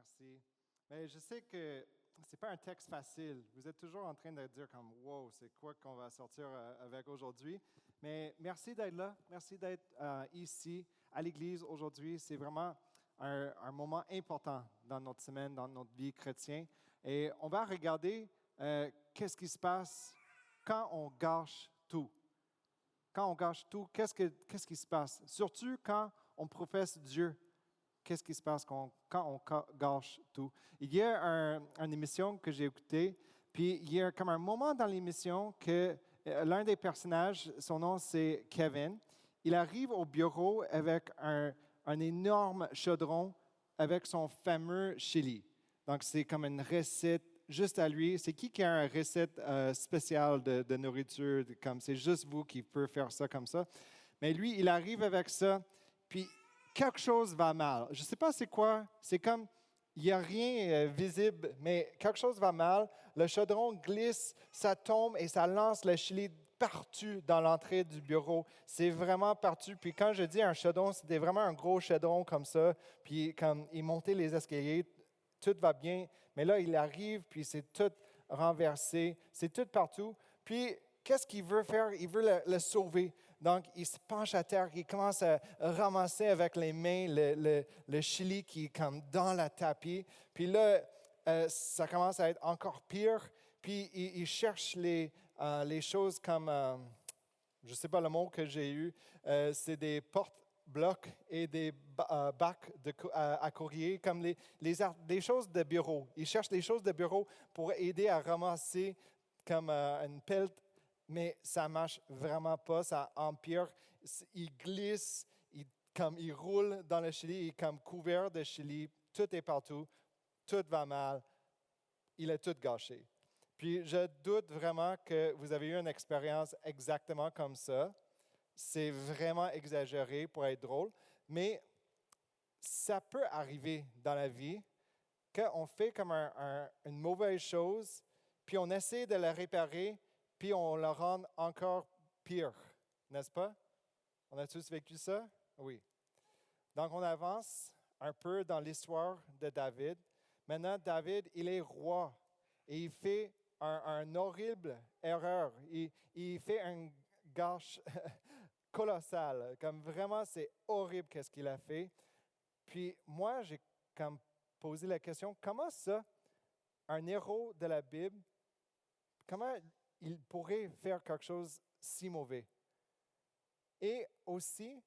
Merci. Mais je sais que ce n'est pas un texte facile. Vous êtes toujours en train de dire comme wow, c'est quoi qu'on va sortir avec aujourd'hui. Mais merci d'être là. Merci d'être ici à l'Église aujourd'hui. C'est vraiment un moment important dans notre semaine, dans notre vie chrétienne. Et on va regarder qu'est-ce qui se passe quand on gâche tout. Quand on gâche tout, qu'est-ce qui se passe? Surtout quand on professe Dieu. Qu'est-ce qui se passe quand on gâche tout? Il y a une émission que j'ai écoutée, puis il y a comme un moment dans l'émission que l'un des personnages, son nom c'est Kevin, il arrive au bureau avec un énorme chaudron avec son fameux chili. Donc c'est comme une recette juste à lui. C'est qui a une recette spéciale de nourriture? Comme c'est juste vous qui pouvez faire ça comme ça. Mais lui, il arrive avec ça, puis quelque chose va mal. Je ne sais pas c'est quoi. C'est comme, il n'y a rien visible, mais quelque chose va mal. Le chaudron glisse, ça tombe et ça lance le chili partout dans l'entrée du bureau. C'est vraiment partout. Puis quand je dis un chaudron, c'était vraiment un gros chaudron comme ça. Puis comme il montait les escaliers, tout va bien. Mais là, il arrive, puis c'est tout renversé. C'est tout partout. Puis qu'est-ce qu'il veut faire? Il veut le sauver. Donc, il se penche à terre, il commence à ramasser avec les mains le chili qui est comme dans la tapis. Puis là, ça commence à être encore pire. Puis il cherche les choses comme, je ne sais pas le mot que j'ai eu, c'est des porte-blocs et des bacs à courrier, comme des choses de bureau. Il cherche des choses de bureau pour aider à ramasser comme une pelle. Mais ça ne marche vraiment pas, ça empire. Il glisse, il roule dans le chili, il est comme couvert de chili, tout est partout, tout va mal, il est tout gâché. Puis je doute vraiment que vous avez eu une expérience exactement comme ça. C'est vraiment exagéré pour être drôle, mais ça peut arriver dans la vie qu'on fait comme une mauvaise chose, puis on essaie de la réparer, puis on la rend encore pire, n'est-ce pas? On a tous vécu ça? Oui. Donc, on avance un peu dans l'histoire de David. Maintenant, David, il est roi et il fait une horrible erreur. Il fait un gâche colossal. Comme vraiment, c'est horrible qu'est-ce qu'il a fait. Puis moi, j'ai comme posé la question, comment ça, un héros de la Bible, comment il pourrait faire quelque chose si mauvais? Et aussi,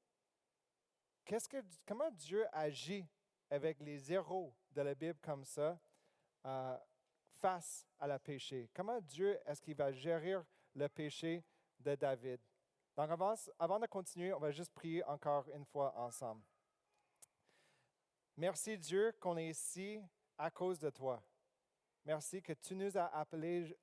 comment Dieu agit avec les héros de la Bible comme ça face à la péché? Comment Dieu est-ce qu'il va gérer le péché de David? Donc avant de continuer, on va juste prier encore une fois ensemble. Merci Dieu qu'on est ici à cause de toi. Merci que tu nous as appelés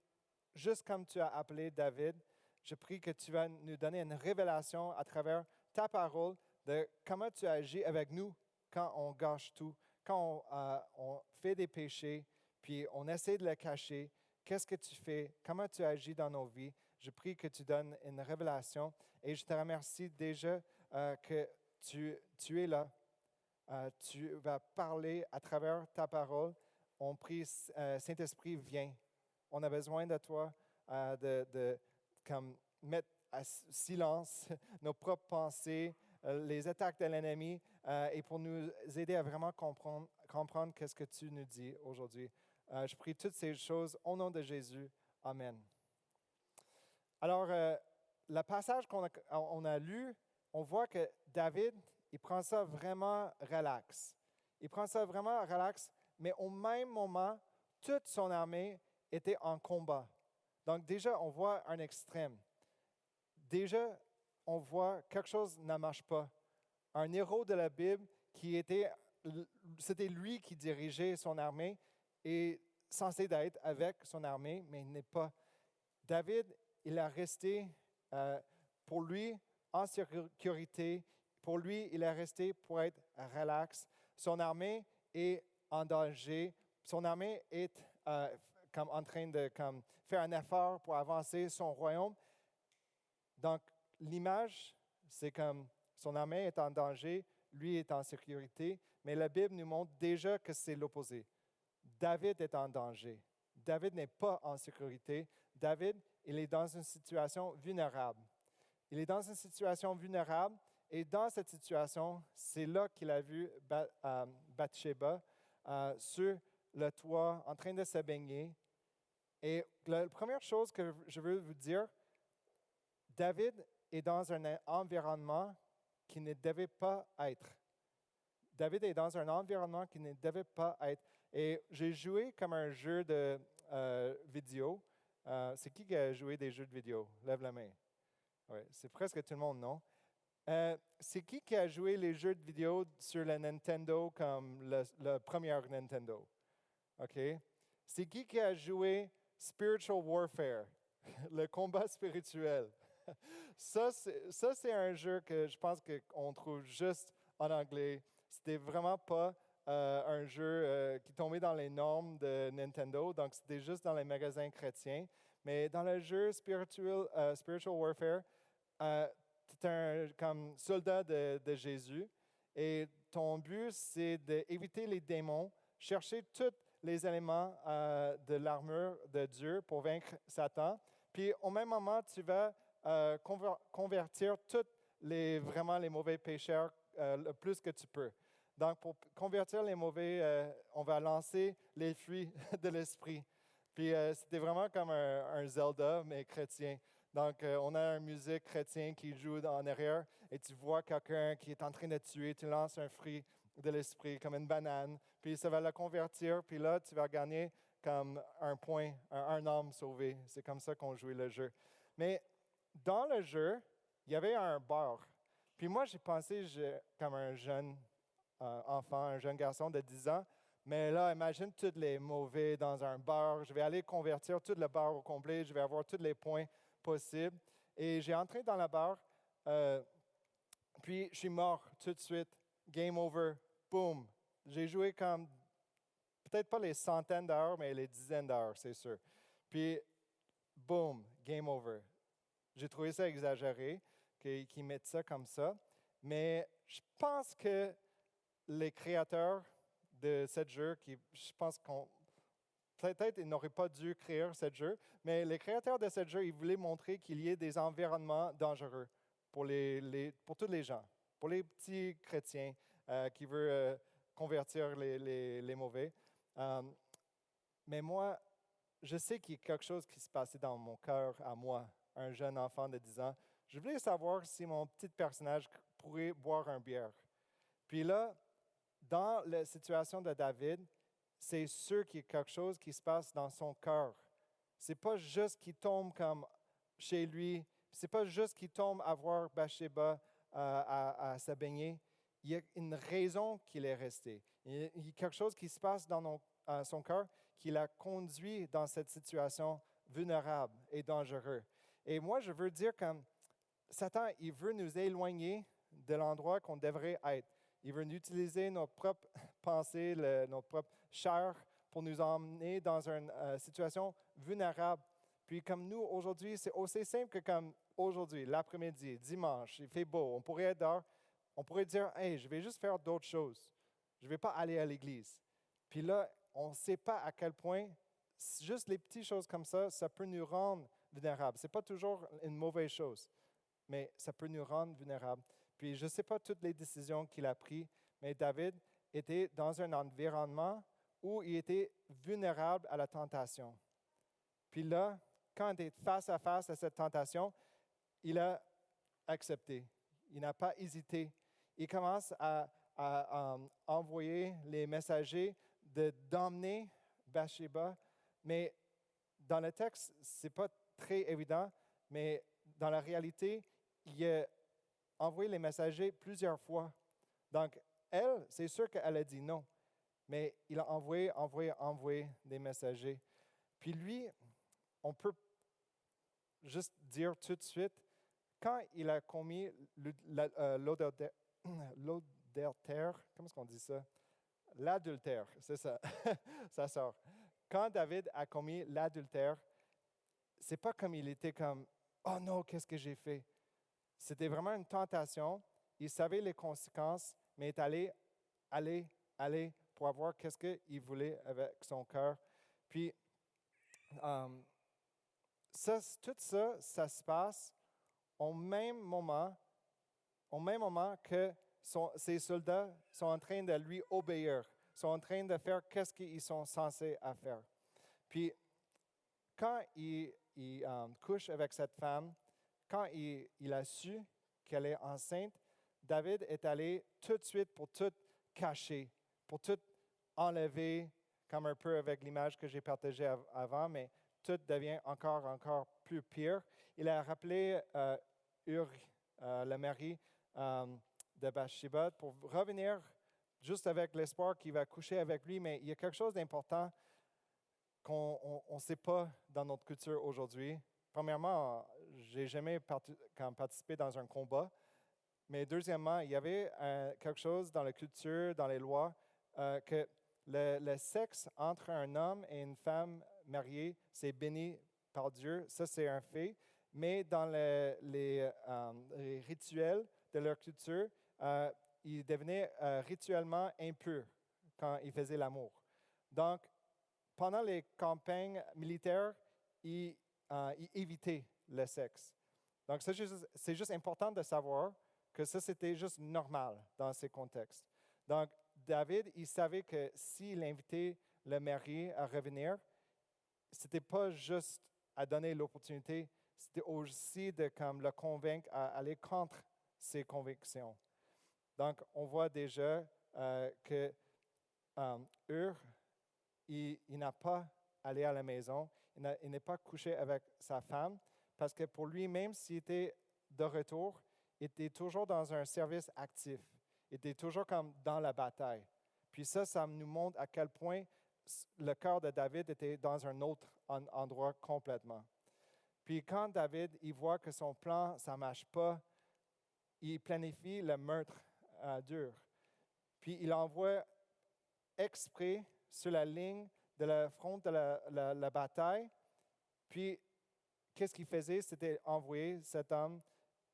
juste comme tu as appelé David. Je prie que tu vas nous donner une révélation à travers ta parole de comment tu agis avec nous quand on gâche tout, quand on fait des péchés, puis on essaie de le cacher. Qu'est-ce que tu fais? Comment tu agis dans nos vies? Je prie que tu donnes une révélation et je te remercie déjà que tu es là. Tu vas parler à travers ta parole. On prie, Saint-Esprit, viens. On a besoin de toi, comme mettre à silence nos propres pensées, les attaques de l'ennemi, et pour nous aider à vraiment comprendre ce que tu nous dis aujourd'hui. Je prie toutes ces choses au nom de Jésus. Amen. Alors, le passage qu'on a lu, on voit que David, il prend ça vraiment relax. Il prend ça vraiment relax, mais au même moment, toute son armée était en combat. Donc déjà, on voit un extrême. Déjà, on voit quelque chose ne marche pas. Un héros de la Bible c'était lui qui dirigeait son armée et censé d'être avec son armée, mais il n'est pas. David, il a resté pour lui en sécurité. Pour lui, il est resté pour être relax. Son armée est en danger. Son armée est comme en train de faire un effort pour avancer son royaume. Donc, l'image, c'est comme son armée est en danger, lui est en sécurité, mais la Bible nous montre déjà que c'est l'opposé. David est en danger. David n'est pas en sécurité. David, il est dans une situation vulnérable. Il est dans une situation vulnérable et dans cette situation, c'est là qu'il a vu Bathsheba sur le toit en train de se baigner. Et la première chose que je veux vous dire, David est dans un environnement qui ne devait pas être. David est dans un environnement qui ne devait pas être. Et j'ai joué comme un jeu de vidéo. C'est qui a joué des jeux de vidéo? Lève la main. Oui, c'est presque tout le monde, non? C'est qui a joué les jeux de vidéo sur le Nintendo comme le premier Nintendo? OK? C'est qui a joué Spiritual Warfare, le combat spirituel? Ça, c'est un jeu que je pense qu'on trouve juste en anglais. C'était vraiment pas un jeu qui tombait dans les normes de Nintendo, donc c'était juste dans les magasins chrétiens. Mais dans le jeu Spiritual Warfare, tu es un comme soldat de Jésus et ton but, c'est d'éviter les démons, chercher tous les éléments de l'armure de Dieu pour vaincre Satan. Puis au même moment, tu vas convertir tous vraiment les mauvais pécheurs le plus que tu peux. Donc, pour convertir les mauvais, on va lancer les fruits de l'esprit. Puis, c'était vraiment comme un Zelda, mais chrétien. Donc, on a une musique chrétienne qui joue en arrière et tu vois quelqu'un qui est en train de tuer, tu lances un fruit de l'esprit, comme une banane, puis ça va le convertir, puis là, tu vas gagner comme un point, un âme sauvée. C'est comme ça qu'on jouait le jeu. Mais dans le jeu, il y avait un bar. Puis moi, j'ai pensé comme un jeune enfant, un jeune garçon de 10 ans, mais là, imagine tous les mauvais dans un bar. Je vais aller convertir tout le bar au complet, je vais avoir tous les points possibles. Et j'ai entré dans le bar, puis je suis mort tout de suite. Game over, boom. J'ai joué comme, peut-être pas les centaines d'heures, mais les dizaines d'heures, c'est sûr. Puis, boom, game over. J'ai trouvé ça exagéré, qu'ils mettent ça comme ça. Mais je pense que les créateurs de ce jeu, je pense qu'on peut-être ils n'auraient pas dû créer ce jeu, mais les créateurs de ce jeu, ils voulaient montrer qu'il y ait des environnements dangereux pour tous les gens, pour les petits chrétiens qui veulent convertir les mauvais. Mais moi, je sais qu'il y a quelque chose qui se passait dans mon cœur à moi, un jeune enfant de 10 ans. Je voulais savoir si mon petit personnage pourrait boire un bière. Puis là, dans la situation de David, c'est sûr qu'il y a quelque chose qui se passe dans son cœur. C'est pas juste qu'il tombe comme chez lui, c'est pas juste qu'il tombe à voir Bathsheba à se baigner. Il y a une raison qu'il est resté. Il y a quelque chose qui se passe dans son cœur qui l'a conduit dans cette situation vulnérable et dangereuse. Et moi, je veux dire que Satan, il veut nous éloigner de l'endroit qu'on devrait être. Il veut utiliser notre propre pensée, notre propre chair pour nous emmener dans une situation vulnérable. Puis comme nous, aujourd'hui, c'est aussi simple que comme aujourd'hui, l'après-midi, dimanche, il fait beau, on pourrait être dehors, on pourrait dire, « Hey, je vais juste faire d'autres choses. Je ne vais pas aller à l'église. » Puis là, on ne sait pas à quel point, juste les petites choses comme ça peut nous rendre vulnérables. Ce n'est pas toujours une mauvaise chose, mais ça peut nous rendre vulnérables. Puis je ne sais pas toutes les décisions qu'il a prises, mais David était dans un environnement où il était vulnérable à la tentation. Puis là, quand il est face à face à cette tentation, il a accepté. Il n'a pas hésité. Il commence à envoyer les messagers d'emmener Bathsheba, mais dans le texte, ce n'est pas très évident, mais dans la réalité, il a envoyé les messagers plusieurs fois. Donc, elle, c'est sûr qu'elle a dit non, mais il a envoyé des messagers. Puis lui, on peut juste dire tout de suite, quand il a commis l'adultère, comment est-ce qu'on dit ça? L'adultère, c'est ça, ça sort. Quand David a commis l'adultère, c'est pas comme il était comme, oh non, qu'est-ce que j'ai fait? C'était vraiment une tentation. Il savait les conséquences, mais est allé aller, aller pour avoir qu'est-ce qu'il voulait avec son cœur. Puis, tout ça, ça se passe au même moment que ces soldats sont en train de lui obéir, sont en train de faire qu'est-ce qu'ils sont censés à faire. Puis, quand il couche avec cette femme, quand il a su qu'elle est enceinte, David est allé tout de suite pour tout cacher, pour tout enlever, comme un peu avec l'image que j'ai partagée avant, mais tout devient encore plus pire. Il a rappelé Uri, le mari de Bathsheba, pour revenir juste avec l'espoir qu'il va coucher avec lui, mais il y a quelque chose d'important qu'on ne sait pas dans notre culture aujourd'hui. Premièrement, je n'ai jamais participé dans un combat, mais deuxièmement, il y avait quelque chose dans la culture, dans les lois, que le sexe entre un homme et une femme mariée, c'est béni par Dieu. Ça, c'est un fait. Mais dans les rituels de leur culture, ils devenaient rituellement impurs quand ils faisaient l'amour. Donc, pendant les campagnes militaires, ils évitaient le sexe. Donc, c'est juste important de savoir que ça, c'était juste normal dans ces contextes. Donc, David, il savait que s'il invitait le mari à revenir, ce n'était pas juste à donner l'opportunité, c'était aussi de le convaincre à aller contre ses convictions. Donc, on voit déjà que Hur, il n'a pas allé à la maison, il n'est pas couché avec sa femme, parce que pour lui, même s'il était de retour, il était toujours dans un service actif. Il était toujours comme dans la bataille. Puis ça nous montre à quel point le cœur de David était dans un autre endroit complètement. Puis quand David, il voit que son plan, ça ne marche pas, il planifie le meurtre d'Ur. Puis il envoie exprès sur la ligne de la front de la bataille. Puis, qu'est-ce qu'il faisait? C'était envoyer cet homme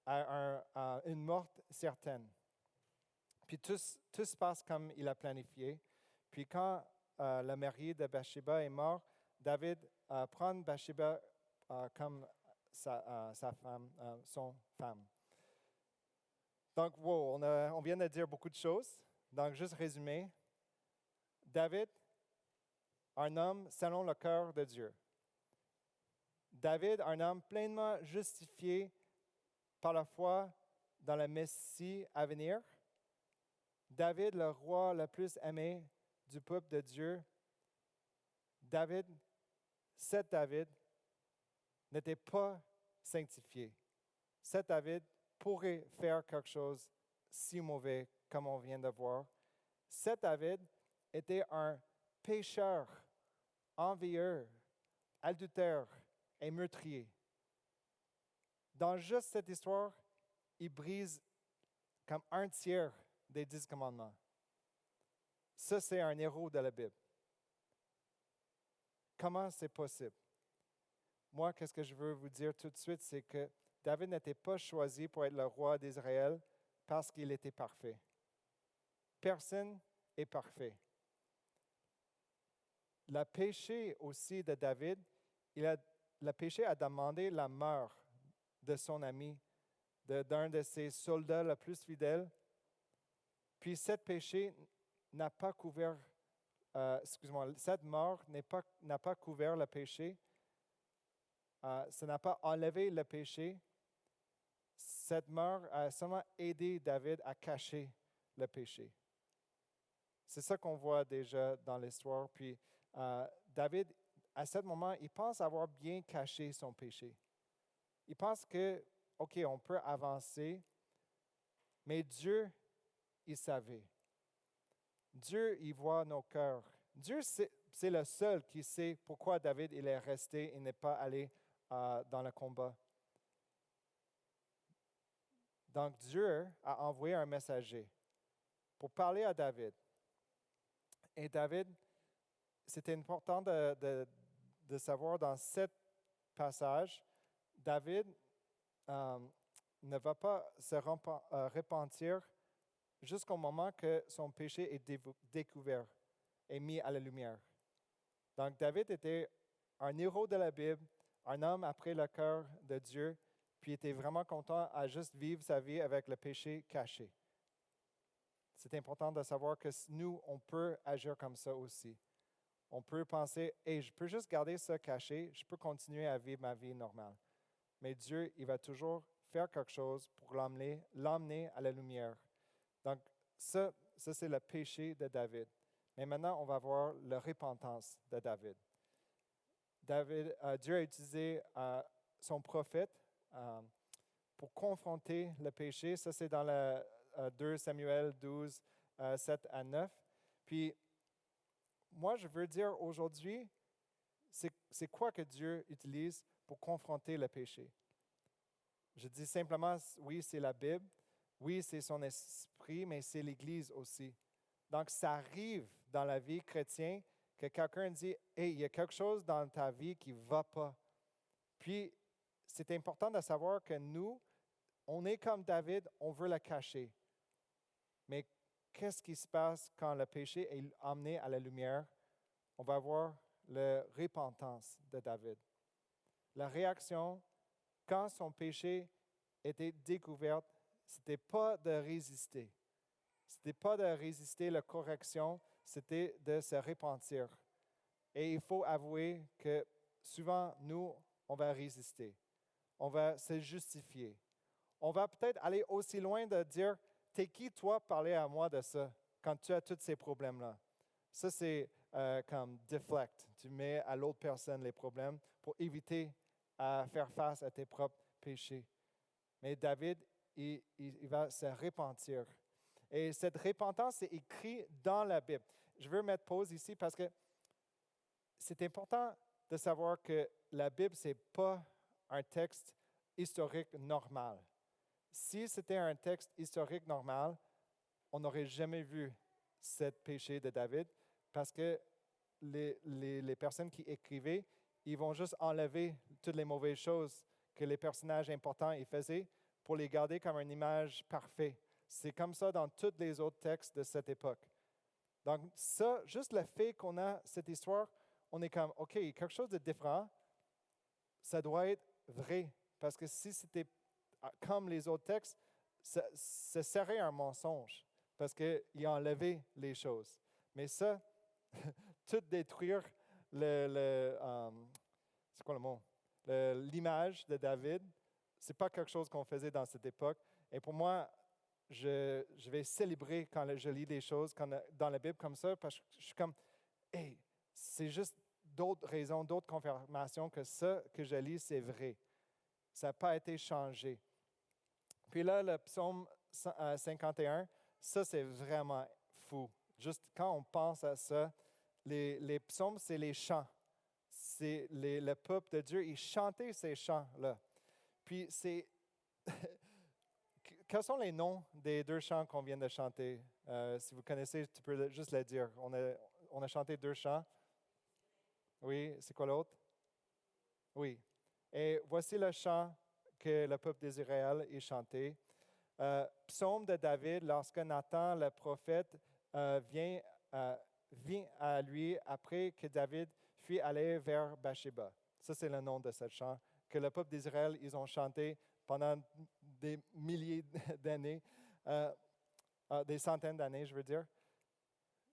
à une mort certaine. Puis, tout se passe comme il a planifié. Puis, quand le mari de Bathsheba est mort, David prend Bathsheba comme sa femme, son femme. Donc, wow, on vient de dire beaucoup de choses. Donc, juste résumé. David, un homme selon le cœur de Dieu. David, un homme pleinement justifié par la foi dans le Messie à venir. David, le roi le plus aimé du peuple de Dieu. Cet David n'était pas sanctifié. Cet David pourrait faire quelque chose si mauvais comme on vient de voir. Cet David était un pécheur, envieux, adultère et meurtrier. Dans juste cette histoire, il brise comme un tiers des 10 commandements. Ça, c'est un héros de la Bible. Comment c'est possible? Moi, qu'est-ce que je veux vous dire tout de suite, c'est que David n'était pas choisi pour être le roi d'Israël parce qu'il était parfait. Personne n'est parfait. Le péché aussi de David, le péché a demandé la mort de son ami, d'un de ses soldats le plus fidèles. Puis cet péché n'a pas couvert, cette mort n'a pas couvert le péché. Ça n'a pas enlevé le péché. Cette mort a seulement aidé David à cacher le péché. C'est ça qu'on voit déjà dans l'histoire. Puis David, à ce moment, il pense avoir bien caché son péché. Il pense que, OK, on peut avancer, mais Dieu, il savait. Dieu, il voit nos cœurs. Dieu, c'est le seul qui sait pourquoi David il est resté et n'est pas allé dans le combat. Donc, Dieu a envoyé un messager pour parler à David. Et David, c'était important de savoir dans ce passage, David ne va pas se repentir jusqu'au moment que son péché est découvert et mis à la lumière. Donc, David était un héros de la Bible, un homme après le cœur de Dieu, puis était vraiment content à juste vivre sa vie avec le péché caché. C'est important de savoir que nous, on peut agir comme ça aussi. On peut penser, hey, je peux juste garder ça caché, je peux continuer à vivre ma vie normale. Mais Dieu, il va toujours faire quelque chose pour l'emmener à la lumière. Donc, ça c'est le péché de David. Mais maintenant, on va voir la repentance de David. Dieu a utilisé son prophète pour confronter le péché. Ça, c'est dans le 2 Samuel 12, 7 à 9. Puis, moi, je veux dire aujourd'hui, c'est quoi que Dieu utilise pour confronter le péché? Je dis simplement, oui, c'est la Bible, oui, c'est son esprit, mais c'est l'Église aussi. Donc, ça arrive dans la vie chrétienne que quelqu'un dit, « Hey, il y a quelque chose dans ta vie qui ne va pas. » Puis, c'est important de savoir que nous, on est comme David, on veut le cacher. Mais qu'est-ce qui se passe quand le péché est amené à la lumière? On va voir la repentance de David. La réaction, quand son péché était découvert, ce n'était pas de résister. Ce n'était pas de résister la correction, c'était de se repentir. Et il faut avouer que souvent, nous, on va résister. On va se justifier. On va peut-être aller aussi loin de dire, « T'es qui, toi, parler à moi de ça, quand tu as tous ces problèmes-là? » Ça, c'est comme deflect. Tu mets à l'autre personne les problèmes pour éviter à faire face à tes propres péchés. Mais David, il va se repentir. Et cette repentance est écrite dans la Bible. Je veux mettre pause ici parce que c'est important de savoir que la Bible, ce n'est pas un texte historique normal. Si c'était un texte historique normal, on n'aurait jamais vu ce péché de David parce que les personnes qui écrivaient, ils vont juste enlever toutes les mauvaises choses que les personnages importants y faisaient pour les garder comme une image parfaite. C'est comme ça dans tous les autres textes de cette époque. Donc ça, juste le fait qu'on a cette histoire, on est comme, OK, quelque chose de différent, ça doit être vrai. Parce que si c'était comme les autres textes, ça serait un mensonge. Parce qu'il a enlevé les choses. Mais ça, tout détruire c'est quoi le mot? L'image de David, ce n'est pas quelque chose qu'on faisait dans cette époque. Et pour moi, je vais célébrer quand je lis des choses dans la Bible comme ça, parce que je suis comme, hey, c'est juste d'autres raisons, d'autres confirmations que ça que je lis, c'est vrai. Ça n'a pas été changé. Puis là, le psaume 51, ça, c'est vraiment fou. Juste quand on pense à ça, les psaumes, c'est les chants. C'est le peuple de Dieu, il chantait ces chants-là. Puis c'est... Quels sont les noms des deux chants qu'on vient de chanter? Si vous connaissez, tu peux juste le dire. On a chanté deux chants. Oui, c'est quoi l'autre? Oui. Et voici le chant que le peuple d'Israël a chanté. Psaume de David, lorsque Nathan, le prophète, vient à lui après que David fut allé vers Bathsheba. Ça, c'est le nom de ce chant que le peuple d'Israël, ils ont chanté pendant des milliers d'années, des centaines d'années, je veux dire.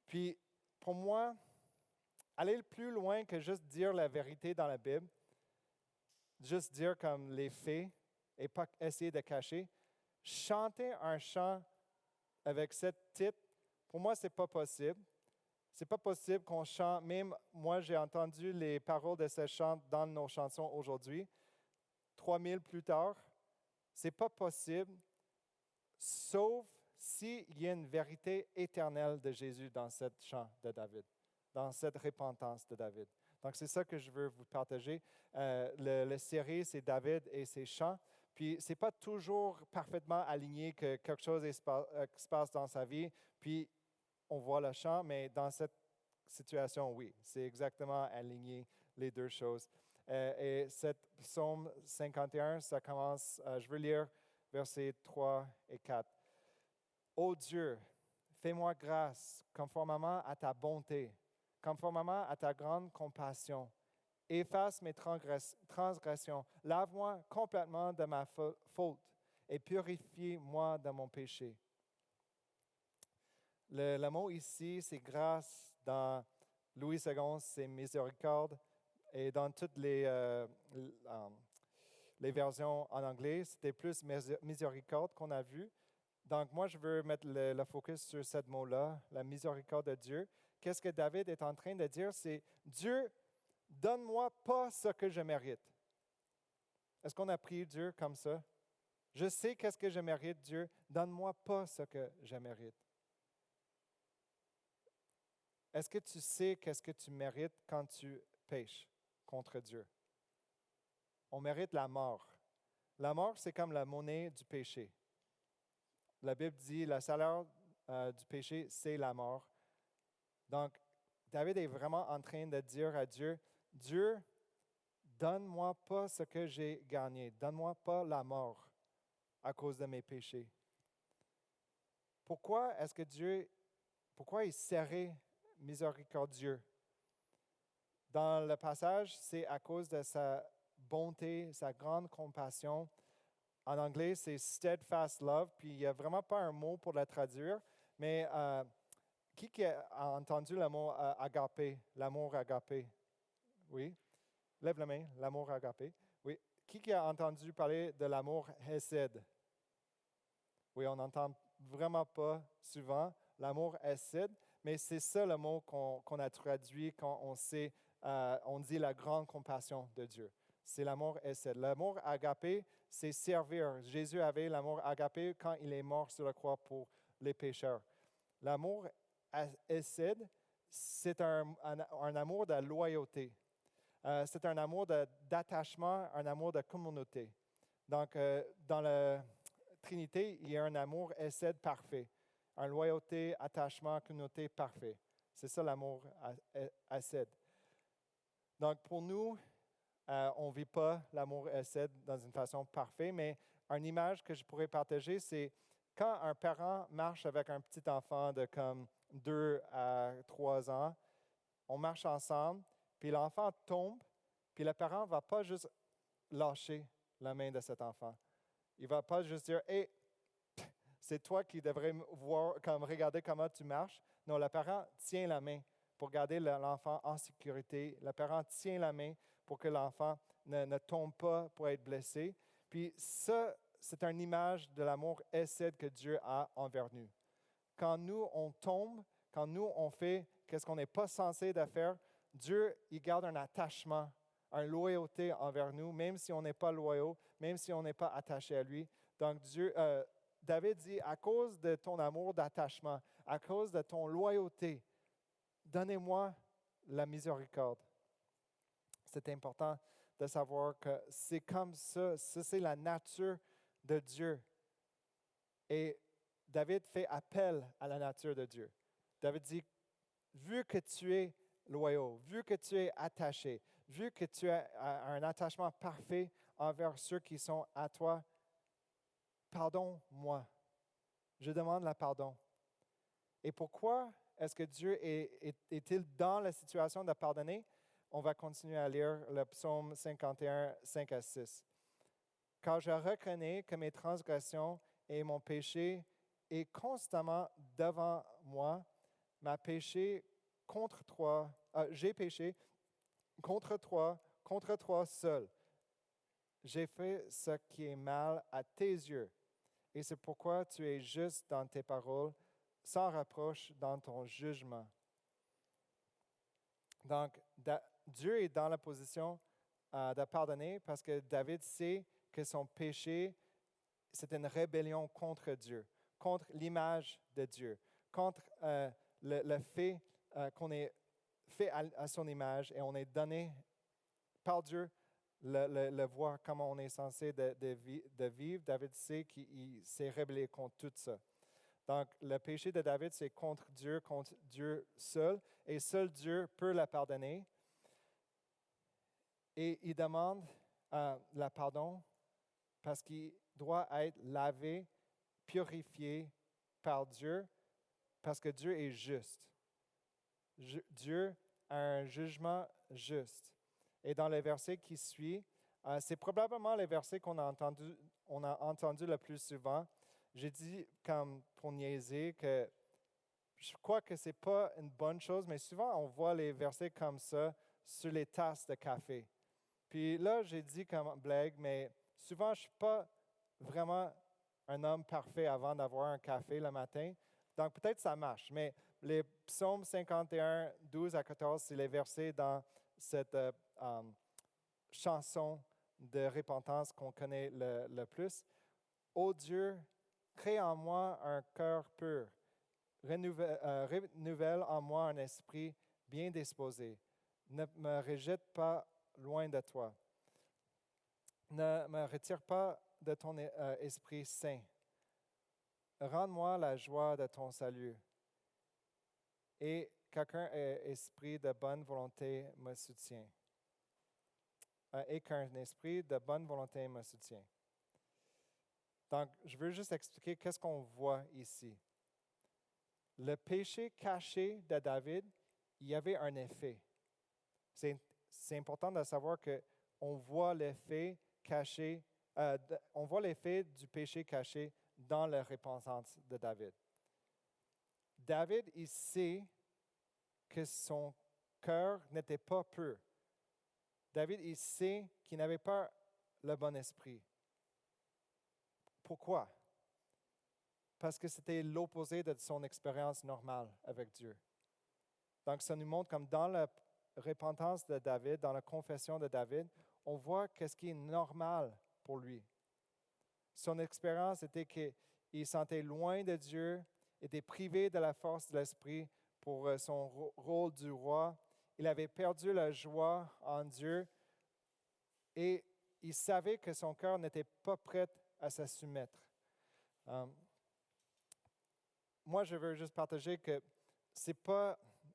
Puis, pour moi, aller plus loin que juste dire la vérité dans la Bible, juste dire comme les faits et pas essayer de cacher, chanter un chant avec ce titre, pour moi, ce n'est pas possible. Ce n'est pas possible qu'on chante, même moi, j'ai entendu les paroles de ce chant dans nos chansons aujourd'hui, 3000 plus tard. Ce n'est pas possible, sauf s'il y a une vérité éternelle de Jésus dans ce chant de David, dans cette repentance de David. Donc, c'est ça que je veux vous partager. Le série, c'est David et ses chants. Puis, ce n'est pas toujours parfaitement aligné que quelque chose se passe dans sa vie, puis on voit le chant, mais dans cette situation, oui, c'est exactement aligné les deux choses. Et cette psaume 51, ça commence, je veux lire versets 3 et 4. « Ô Dieu, fais-moi grâce conformément à ta bonté, conformément à ta grande compassion. Efface mes transgressions. Lave-moi complètement de ma faute et purifie-moi de mon péché. Le mot ici, c'est grâce. Dans Louis II, c'est miséricorde. Et dans toutes les versions en anglais, c'était plus miséricorde qu'on a vu. Donc, moi, je veux mettre le focus sur ce mot-là, la miséricorde de Dieu. Qu'est-ce que David est en train de dire? C'est Dieu, donne-moi pas ce que je mérite. Est-ce qu'on a prié Dieu comme ça? Je sais qu'est-ce que je mérite, Dieu. Donne-moi pas ce que je mérite. Est-ce que tu sais qu'est-ce que tu mérites quand tu péches contre Dieu? On mérite la mort. La mort, c'est comme la monnaie du péché. La Bible dit, le salaire du péché, c'est la mort. Donc, David est vraiment en train de dire à Dieu, Dieu, donne-moi pas ce que j'ai gagné. Donne-moi pas la mort à cause de mes péchés. Pourquoi est-ce que pourquoi il serait miséricordieux? Dans le passage, c'est à cause de sa bonté, sa grande compassion. En anglais, c'est steadfast love, puis il n'y a vraiment pas un mot pour le traduire, mais qui a entendu le mot agapé, l'amour agapé? Oui? Lève la main, l'amour agapé. Oui. Qui a entendu parler de l'amour hesed? Oui, on n'entend vraiment pas souvent l'amour hesed, mais c'est ça le mot qu'on a traduit quand on dit la grande compassion de Dieu. C'est l'amour hesed. L'amour agapé, c'est servir. Jésus avait l'amour agapé quand il est mort sur la croix pour les pécheurs. L'amour hesed, c'est un amour de loyauté. C'est un amour d'attachement, un amour de communauté. Donc, dans la Trinité, il y a un amour hesed parfait, une loyauté, attachement, communauté parfait. C'est ça l'amour hesed. Donc, pour nous, on ne vit pas l'amour hesed dans une façon parfaite, mais une image que je pourrais partager, c'est quand un parent marche avec un petit enfant de comme 2 à 3 ans, on marche ensemble, puis l'enfant tombe, puis le parent ne va pas juste lâcher la main de cet enfant. Il ne va pas juste dire « Hey, c'est toi qui devrais regarder comment tu marches. » Non, le parent tient la main pour garder l'enfant en sécurité. Le parent tient la main pour que l'enfant ne tombe pas pour être blessé. Puis ça, c'est une image de l'amour hesed que Dieu a envers nous. Quand nous, on tombe, quand nous, on fait ce qu'on n'est pas censé de faire, Dieu, il garde un attachement, une loyauté envers nous, même si on n'est pas loyaux, même si on n'est pas attaché à lui. Donc, David dit, à cause de ton amour d'attachement, à cause de ton loyauté, donnez-moi la miséricorde. C'est important de savoir que c'est comme ça, c'est la nature de Dieu. Et David fait appel à la nature de Dieu. David dit, vu que tu es loyal, vu que tu es attaché, vu que tu as un attachement parfait envers ceux qui sont à toi, pardonne-moi. Je demande le pardon. Et pourquoi est-ce que Dieu est-il dans la situation de pardonner? On va continuer à lire le psaume 51, 5 à 6. « Car je reconnais que mes transgressions et mon péché est constamment devant moi, j'ai péché contre toi seul. J'ai fait ce qui est mal à tes yeux, et c'est pourquoi tu es juste dans tes paroles, sans reproche dans ton jugement. » Donc, Dieu est dans la position de pardonner parce que David sait que son péché, c'est une rébellion contre Dieu, contre l'image de Dieu, contre le fait qu'on est fait à son image et on est donné par Dieu le voir comment on est censé de vivre. David sait qu'il s'est rébellé contre tout ça. Donc, le péché de David, c'est contre Dieu seul, et seul Dieu peut le pardonner. Et il demande le pardon parce qu'il doit être lavé, purifié par Dieu parce que Dieu est juste. Dieu a un jugement juste. Et dans le verset qui suit, c'est probablement le verset qu'on a entendu le plus souvent. J'ai dit, comme pour niaiser, que je crois que ce n'est pas une bonne chose, mais souvent on voit les versets comme ça sur les tasses de café. Puis là, j'ai dit comme blague, mais souvent je ne suis pas vraiment un homme parfait avant d'avoir un café le matin. Donc peut-être ça marche, mais les psaumes 51, 12 à 14, c'est les versets dans cette chanson de repentance qu'on connaît le plus. Ô Dieu, crée en moi un cœur pur. Renouvelle en moi un esprit bien disposé. Ne me rejette pas loin de toi. Ne me retire pas de ton esprit saint. Rends-moi la joie de ton salut. Et qu'aucun esprit de bonne volonté me soutient. Et qu'un esprit de bonne volonté me soutient. Donc, je veux juste expliquer qu'est-ce qu'on voit ici. Le péché caché de David, il y avait un effet. C'est important de savoir qu'on voit l'effet caché, on voit l'effet du péché caché dans la repentance de David. David, il sait que son cœur n'était pas pur. David, il sait qu'il n'avait pas le bon esprit. Pourquoi? Parce que c'était l'opposé de son expérience normale avec Dieu. Donc, ça nous montre comme dans la repentance de David, dans la confession de David, on voit qu'est-ce qui est normal pour lui. Son expérience était qu'il sentait loin de Dieu, était privé de la force de l'esprit pour son rôle du roi. Il avait perdu la joie en Dieu et il savait que son cœur n'était pas prêt à se soumettre. Moi, je veux juste partager que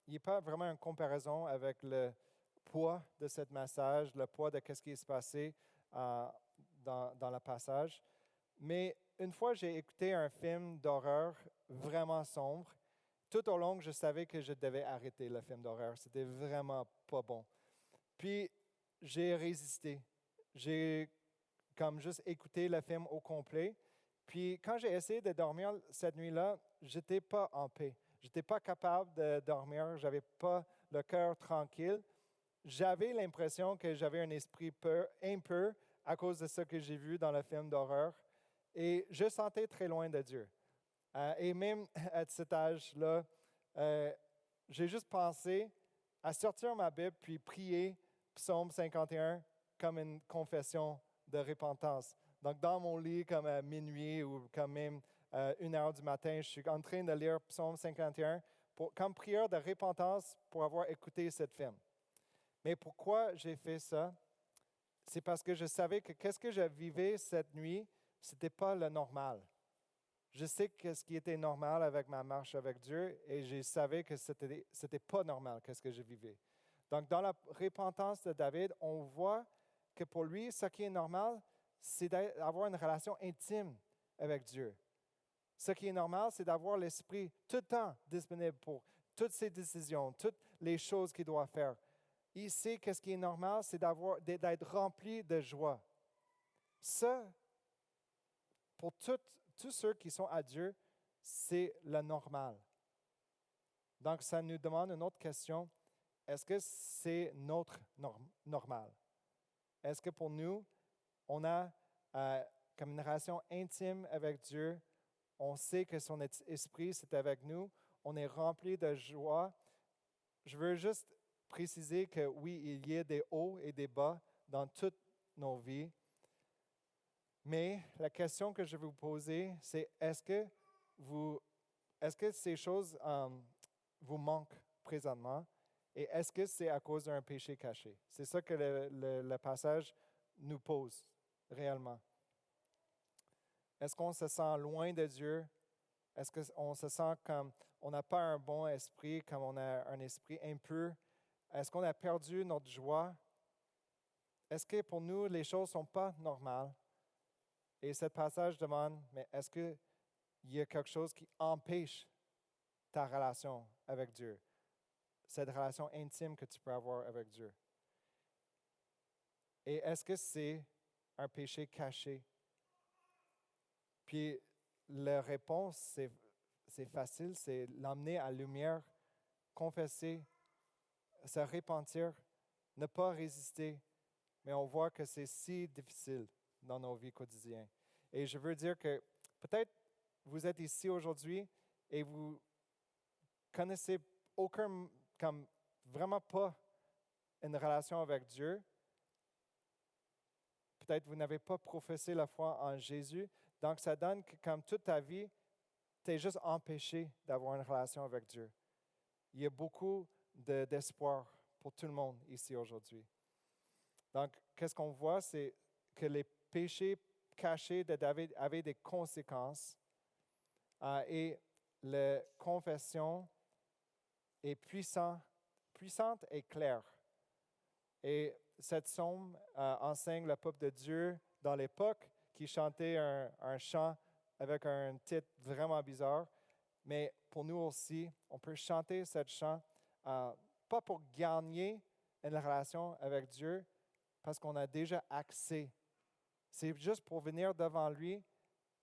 il n'y a pas vraiment une comparaison avec le poids de ce message, le poids de ce qui s'est passé dans le passage. Mais une fois, j'ai écouté un film d'horreur vraiment sombre. Tout au long, je savais que je devais arrêter le film d'horreur. C'était vraiment pas bon. Puis, j'ai résisté. J'ai comme juste écouté le film au complet. Puis, quand j'ai essayé de dormir cette nuit-là, je n'étais pas en paix. Je n'étais pas capable de dormir. Je n'avais pas le cœur tranquille. J'avais l'impression que j'avais un esprit impur à cause de ce que j'ai vu dans le film d'horreur. Et je sentais très loin de Dieu. Et même à cet âge-là, j'ai juste pensé à sortir ma Bible puis prier Psaume 51 comme une confession de repentance. Donc, dans mon lit, comme à minuit ou quand même 1h du matin, je suis en train de lire Psaume 51 comme prière de repentance pour avoir écouté ce film. Mais pourquoi j'ai fait ça? C'est parce que je savais que qu'est-ce que je vivais cette nuit, ce n'était pas le normal. Je sais ce qui était normal avec ma marche avec Dieu et je savais que ce n'était pas normal qu'est-ce que je vivais. Donc, dans la repentance de David, on voit que pour lui, ce qui est normal, c'est d'avoir une relation intime avec Dieu. Ce qui est normal, c'est d'avoir l'esprit tout le temps disponible pour toutes ses décisions, toutes les choses qu'il doit faire. Il sait que ce qui est normal, c'est d'être rempli de joie. Ça, pour tous ceux qui sont à Dieu, c'est le normal. Donc, ça nous demande une autre question. Est-ce que c'est notre normal? Est-ce que pour nous, on a comme une relation intime avec Dieu? On sait que son esprit, c'est avec nous. On est rempli de joie. Je veux juste préciser que oui, il y a des hauts et des bas dans toutes nos vies. Mais la question que je vais vous poser, c'est est-ce que ces choses vous manquent présentement? Et est-ce que c'est à cause d'un péché caché? C'est ça que le passage nous pose réellement. Est-ce qu'on se sent loin de Dieu? Est-ce qu'on se sent comme on n'a pas un bon esprit, comme on a un esprit impur? Est-ce qu'on a perdu notre joie? Est-ce que pour nous, les choses ne sont pas normales? Et ce passage demande, mais est-ce que il y a quelque chose qui empêche ta relation avec Dieu, cette relation intime que tu peux avoir avec Dieu. Et est-ce que c'est un péché caché? Puis la réponse, c'est facile, c'est l'emmener à la lumière, confesser, se repentir, ne pas résister. Mais on voit que c'est si difficile dans nos vies quotidiennes. Et je veux dire que peut-être vous êtes ici aujourd'hui et vous connaissez aucun, comme vraiment pas une relation avec Dieu. Peut-être vous n'avez pas professé la foi en Jésus. Donc, ça donne que comme toute ta vie, tu es juste empêché d'avoir une relation avec Dieu. Il y a beaucoup d'espoir pour tout le monde ici aujourd'hui. Donc, qu'est-ce qu'on voit, c'est que les péchés cachés de David avaient des conséquences et la confession est puissante et claire. Et cette psaume enseigne le peuple de Dieu dans l'époque qui chantait un chant avec un titre vraiment bizarre. Mais pour nous aussi, on peut chanter ce chant, pas pour gagner une relation avec Dieu, parce qu'on a déjà accès. C'est juste pour venir devant lui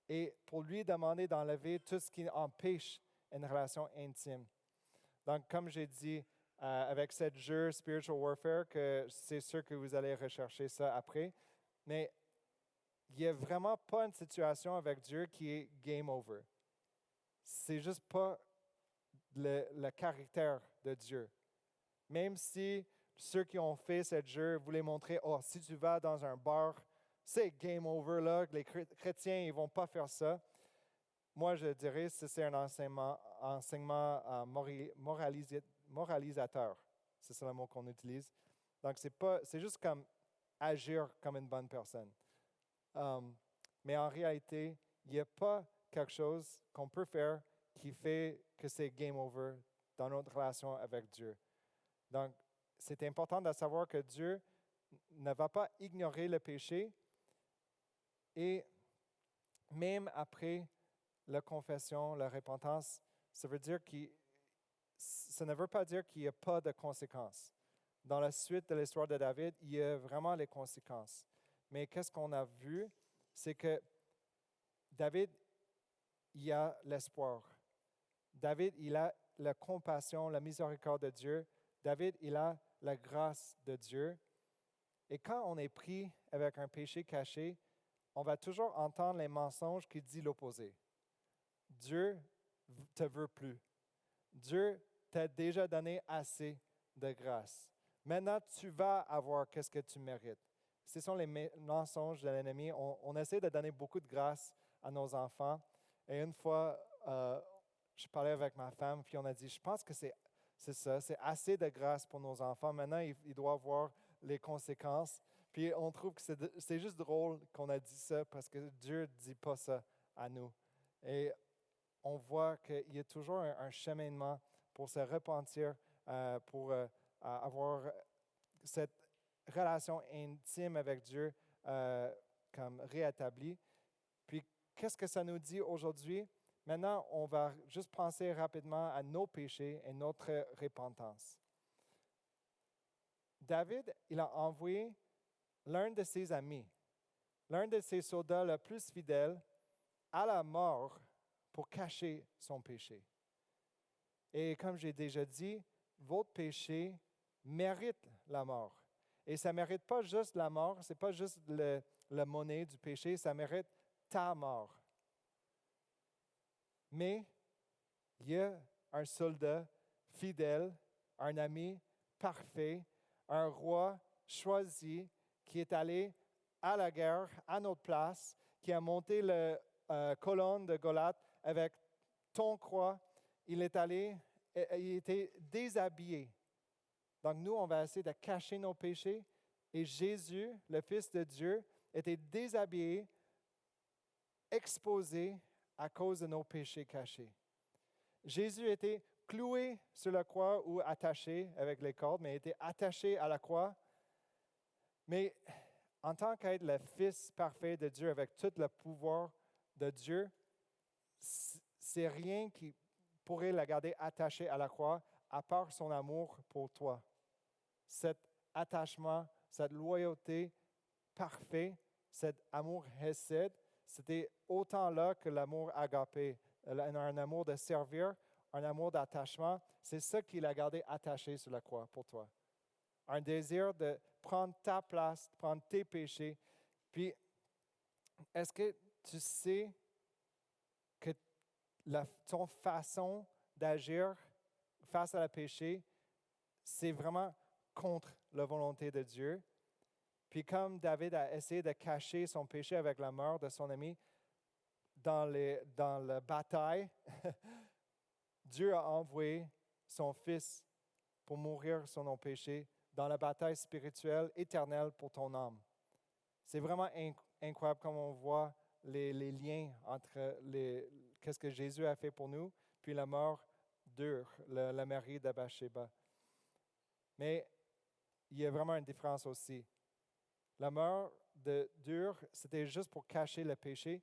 et pour lui demander d'enlever tout ce qui empêche une relation intime. Donc, comme j'ai dit, avec ce jeu Spiritual Warfare, que c'est sûr que vous allez rechercher ça après, mais il n'y a vraiment pas une situation avec Dieu qui est game over. C'est juste pas le caractère de Dieu. Même si ceux qui ont fait ce jeu voulaient montrer, si tu vas dans un bar, c'est game over, là, les chrétiens, ils ne vont pas faire ça. Moi, je dirais que c'est un enseignement moralisateur. C'est ça le mot qu'on utilise. Donc, c'est juste comme agir comme une bonne personne. Mais en réalité, il n'y a pas quelque chose qu'on peut faire qui fait que c'est game over dans notre relation avec Dieu. Donc, c'est important de savoir que Dieu ne va pas ignorer le péché et même après la confession, la repentance, ça ne veut pas dire qu'il n'y a pas de conséquences. Dans la suite de l'histoire de David, il y a vraiment les conséquences. Mais qu'est-ce qu'on a vu? C'est que David, il a l'espoir. David, il a la compassion, la miséricorde de Dieu. David, il a la grâce de Dieu. Et quand on est pris avec un péché caché, on va toujours entendre les mensonges qui disent l'opposé. Dieu ne te veut plus. Dieu t'a déjà donné assez de grâce. Maintenant, tu vas avoir ce que tu mérites. Ce sont les mensonges de l'ennemi. On essaie de donner beaucoup de grâce à nos enfants. Et une fois, je parlais avec ma femme, puis on a dit, je pense que c'est ça, c'est assez de grâce pour nos enfants. Maintenant, ils doivent voir les conséquences. Puis on trouve que c'est juste drôle qu'on a dit ça parce que Dieu ne dit pas ça à nous. Et on voit qu'il y a toujours un cheminement pour se repentir, pour avoir cette relation intime avec Dieu comme réétablie. Puis, qu'est-ce que ça nous dit aujourd'hui? Maintenant, on va juste penser rapidement à nos péchés et notre repentance. David, il a envoyé l'un de ses amis, l'un de ses soldats le plus fidèles, à la mort pour cacher son péché. Et comme j'ai déjà dit, votre péché mérite la mort. Et ça ne mérite pas juste la mort, ce n'est pas juste la monnaie du péché, ça mérite ta mort. Mais il y a un soldat fidèle, un ami parfait, un roi choisi qui est allé à la guerre à notre place, qui a monté la colonne de Goliath avec ton croix. Il est allé, il était déshabillé. Donc nous, on va essayer de cacher nos péchés. Et Jésus, le Fils de Dieu, était déshabillé, exposé à cause de nos péchés cachés. Jésus était cloué sur la croix ou attaché avec les cordes, mais était attaché à la croix. Mais en tant qu'être le Fils parfait de Dieu, avec tout le pouvoir de Dieu, c'est rien qui pourrait la garder attachée à la croix à part son amour pour toi. Cet attachement, cette loyauté parfaite, cet amour hesed, c'était autant là que l'amour agapé, un amour de servir, un amour d'attachement. C'est ça qui l'a gardé attaché sur la croix pour toi. Un désir de prendre ta place, de prendre tes péchés. Puis, est-ce que tu sais que ton façon d'agir face à le péché, c'est vraiment contre la volonté de Dieu? Puis comme David a essayé de cacher son péché avec la mort de son ami dans la bataille, Dieu a envoyé son Fils pour mourir sur nos péchés dans la bataille spirituelle éternelle pour ton âme. C'est vraiment incroyable comme on voit les liens entre qu'est-ce que Jésus a fait pour nous, puis la mort d'Ur, la mari de Bathsheba. Mais il y a vraiment une différence aussi. La mort d'Ur, c'était juste pour cacher le péché.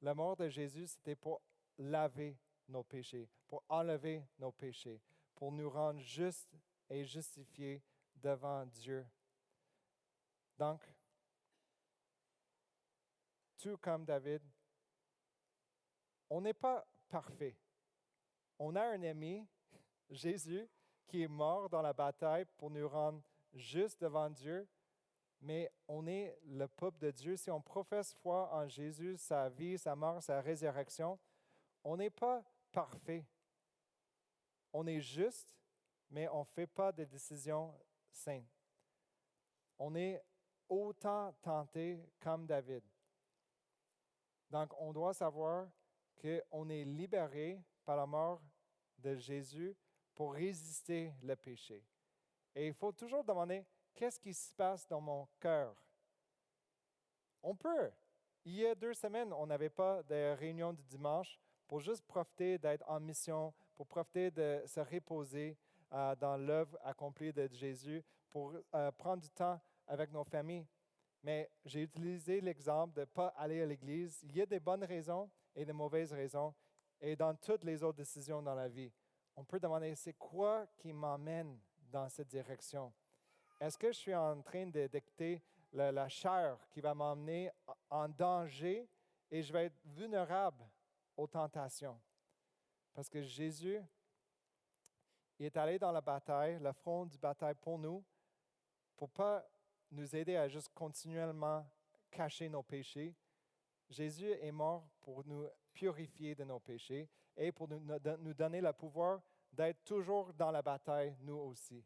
La mort de Jésus, c'était pour laver nos péchés, pour enlever nos péchés, pour nous rendre justes et justifiés devant Dieu. Donc, tout comme David, on n'est pas parfait. On a un ami, Jésus, qui est mort dans la bataille pour nous rendre justes devant Dieu, mais on est le peuple de Dieu. Si on professe foi en Jésus, sa vie, sa mort, sa résurrection, on n'est pas parfait. On est juste, mais on ne fait pas de décisions saines. On est autant tenté comme David. Donc, on doit savoir qu'on est libéré par la mort de Jésus pour résister le péché. Et il faut toujours demander, qu'est-ce qui se passe dans mon cœur? On peut. Il y a 2 semaines, on n'avait pas de réunion du dimanche pour juste profiter d'être en mission, pour profiter de se reposer dans l'œuvre accomplie de Jésus, pour prendre du temps avec nos familles. Mais j'ai utilisé l'exemple de ne pas aller à l'église. Il y a des bonnes raisons et des mauvaises raisons. Et dans toutes les autres décisions dans la vie, on peut demander, c'est quoi qui m'emmène dans cette direction? Est-ce que je suis en train de dicter la chair qui va m'emmener en danger et je vais être vulnérable aux tentations? Parce que Jésus, il est allé dans la bataille, le front du bataille pour nous, pour ne pas nous aider à juste continuellement cacher nos péchés. Jésus est mort pour nous purifier de nos péchés et pour nous donner le pouvoir d'être toujours dans la bataille, nous aussi.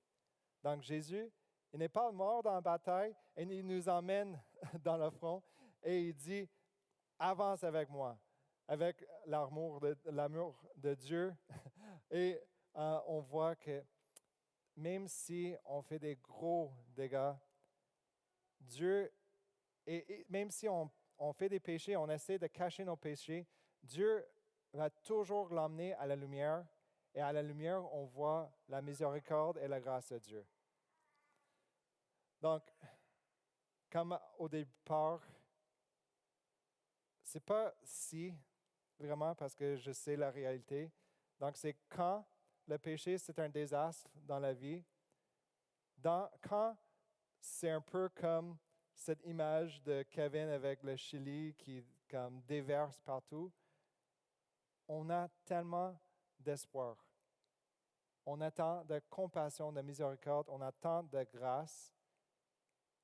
Donc Jésus, il n'est pas mort dans la bataille et il nous emmène dans le front et il dit, avance avec moi, avec l'amour de Dieu. Et on voit que même si on fait des gros dégâts, Dieu, et même si on fait des péchés, on essaie de cacher nos péchés, Dieu va toujours l'emmener à la lumière. Et à la lumière, on voit la miséricorde et la grâce de Dieu. Donc, comme au départ, ce n'est pas si, vraiment, parce que je sais la réalité. Donc, c'est quand le péché, c'est un désastre dans la vie. Quand c'est un peu comme cette image de Kevin avec le Chili qui comme déverse partout, on a tellement d'espoir. On attend de compassion, de miséricorde, on attend de grâce.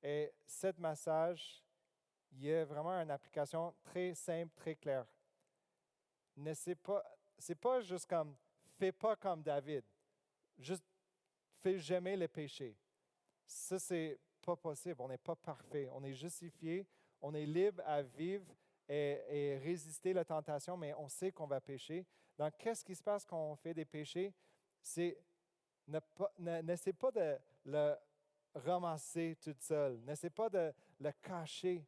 Et ce message, il y a vraiment une application très simple, très claire. C'est pas juste comme, fais pas comme David, juste fais jamais le péché. Ça, c'est pas possible. On n'est pas parfait. On est justifié, on est libre à vivre et résister à la tentation, mais on sait qu'on va pécher. Donc, qu'est-ce qui se passe quand on fait des péchés? C'est n'essaie pas de le ramasser tout seul. N'essaie pas de le cacher.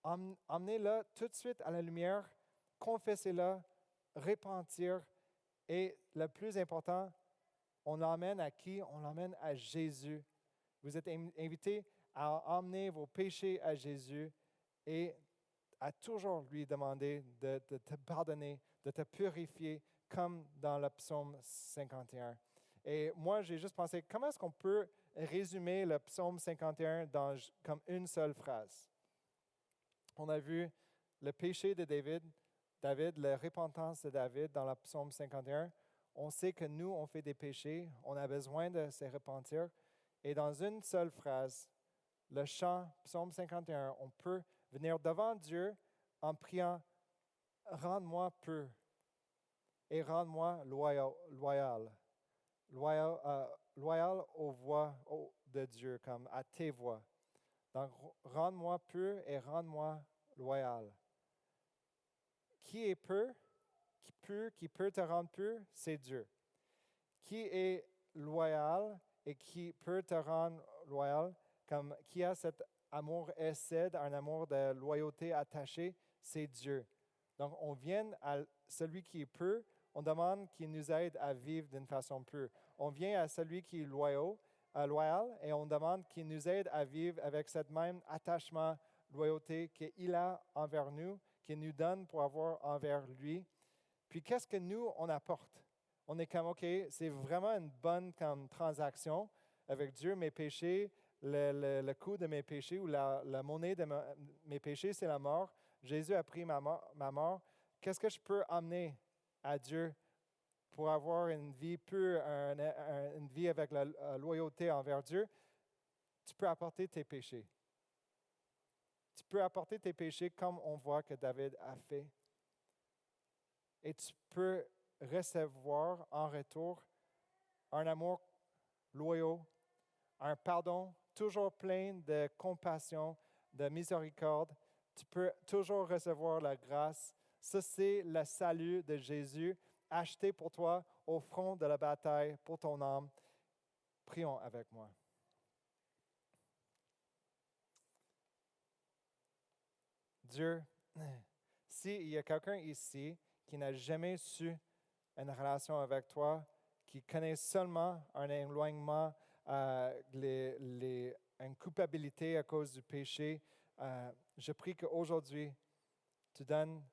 Emmenez-le tout de suite à la lumière, confessez-le, repentir. Et le plus important, on l'emmène à qui? On l'emmène à Jésus. Vous êtes invités à emmener vos péchés à Jésus et à toujours lui demander de te pardonner, de te purifier comme dans le psaume 51. Et moi, j'ai juste pensé, comment est-ce qu'on peut résumer le psaume 51 comme une seule phrase? On a vu le péché de David, la repentance de David dans le psaume 51. On sait que nous, on fait des péchés, on a besoin de se repentir. Et dans une seule phrase, le chant, psaume 51, on peut venir devant Dieu en priant « Rends-moi pur et rends-moi loyal aux voix de Dieu, comme à tes voix. Donc, rends-moi pur et rends-moi loyal. » Qui est pur, qui peut te rendre pur, c'est Dieu. Qui est loyal et qui peut te rendre loyal, comme qui a cet amour excède, un amour de loyauté attaché, c'est Dieu. Donc, on vient à celui qui est pur, on demande qu'il nous aide à vivre d'une façon pure. On vient à celui qui est loyal et on demande qu'il nous aide à vivre avec ce même attachement, loyauté qu'il a envers nous, qu'il nous donne pour avoir envers lui. Puis, qu'est-ce que nous, on apporte? On est comme, OK, c'est vraiment une bonne comme, transaction avec Dieu. Mes péchés, le coût de mes péchés ou la monnaie de mes péchés, c'est la mort. Jésus a pris ma mort. Qu'est-ce que je peux amener à Dieu pour avoir une vie pure, une vie avec la loyauté envers Dieu? Tu peux apporter tes péchés. Tu peux apporter tes péchés comme on voit que David a fait. Et tu peux recevoir en retour un amour loyal, un pardon toujours plein de compassion, de miséricorde. Tu peux toujours recevoir la grâce. Ça, c'est le salut de Jésus, acheté pour toi au front de la bataille pour ton âme. Prions avec moi. Dieu, s'il y a quelqu'un ici qui n'a jamais su une relation avec toi, qui connaît seulement un éloignement, une culpabilité à cause du péché, je prie qu'aujourd'hui, tu donnes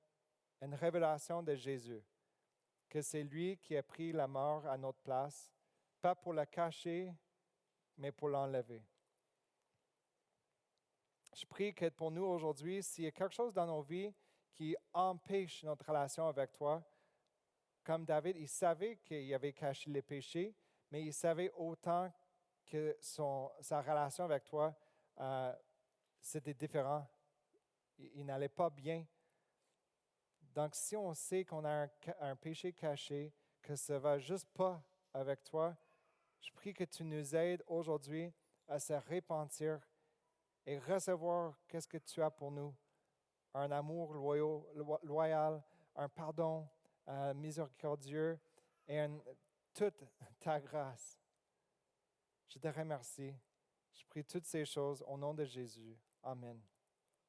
une révélation de Jésus, que c'est lui qui a pris la mort à notre place, pas pour la cacher, mais pour l'enlever. Je prie que pour nous aujourd'hui, s'il y a quelque chose dans nos vies qui empêche notre relation avec toi, comme David, il savait qu'il avait caché les péchés, mais il savait autant que sa relation avec toi, c'était différent. Il n'allait pas bien. Donc, si on sait qu'on a un péché caché, que ça ne va juste pas avec toi, je prie que tu nous aides aujourd'hui à se repentir et recevoir qu'est-ce que tu as pour nous. Un amour loyal, un pardon miséricordieux et toute ta grâce. Je te remercie. Je prie toutes ces choses au nom de Jésus. Amen.